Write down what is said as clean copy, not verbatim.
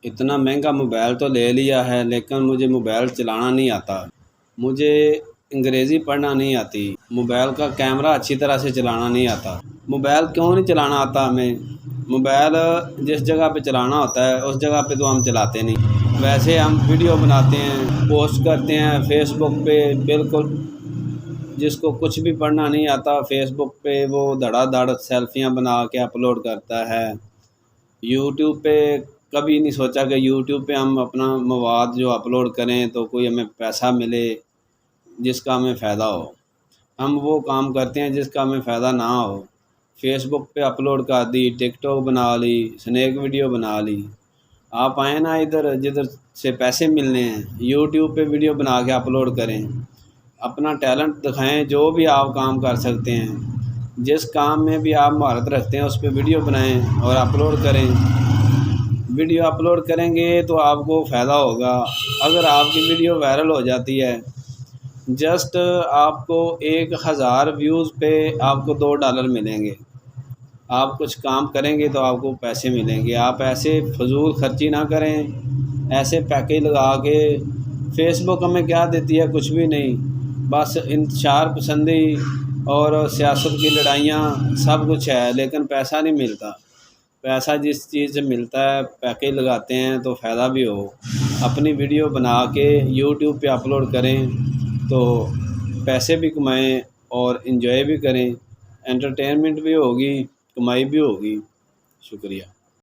اتنا مہنگا موبائل تو لے لیا ہے لیکن مجھے موبائل چلانا نہیں آتا، مجھے انگریزی پڑھنا نہیں آتی، موبائل کا کیمرہ اچھی طرح سے چلانا نہیں آتا۔ موبائل کیوں نہیں چلانا آتا ہمیں؟ موبائل جس جگہ پہ چلانا ہوتا ہے اس جگہ پہ تو ہم چلاتے نہیں، ویسے ہم ویڈیو بناتے ہیں، پوسٹ کرتے ہیں فیس بک پہ۔ بالکل جس کو کچھ بھی پڑھنا نہیں آتا فیس بک پہ وہ دھڑا دھڑ سیلفیاں بنا کے اپلوڈ کرتا ہے۔ یوٹیوب پہ کبھی نہیں سوچا کہ یوٹیوب پہ ہم اپنا مواد جو اپلوڈ کریں تو کوئی ہمیں پیسہ ملے، جس کا ہمیں فائدہ ہو۔ ہم وہ کام کرتے ہیں جس کا ہمیں فائدہ نہ ہو۔ فیس بک پہ اپلوڈ کر دی، ٹک ٹاک بنا لی، سنیک ویڈیو بنا لی۔ آپ آئیں نا ادھر جدھر سے پیسے ملنے ہیں، یوٹیوب پہ ویڈیو بنا کے اپلوڈ کریں، اپنا ٹیلنٹ دکھائیں، جو بھی آپ کام کر سکتے ہیں، جس کام میں بھی آپ مہارت رکھتے ہیں اس پہ ویڈیو بنائیں اور اپلوڈ کریں۔ ویڈیو اپلوڈ کریں گے تو آپ کو فائدہ ہوگا۔ اگر آپ کی ویڈیو وائرل ہو جاتی ہے، جسٹ آپ کو 1000 ویوز پہ آپ کو $2 ملیں گے۔ آپ کچھ کام کریں گے تو آپ کو پیسے ملیں گے۔ آپ ایسے فضول خرچی نہ کریں، ایسے پیکیج لگا کے۔ فیس بک ہمیں کیا دیتی ہے؟ کچھ بھی نہیں، بس انتشار پسندی اور سیاست کی لڑائیاں سب کچھ ہے، لیکن پیسہ نہیں ملتا۔ پیسہ جس چیز سے ملتا ہے پیکیج لگاتے ہیں تو فائدہ بھی ہو۔ اپنی ویڈیو بنا کے یوٹیوب پہ اپلوڈ کریں تو پیسے بھی کمائیں اور انجوائے بھی کریں، انٹرٹینمنٹ بھی ہوگی، کمائی بھی ہوگی۔ شکریہ۔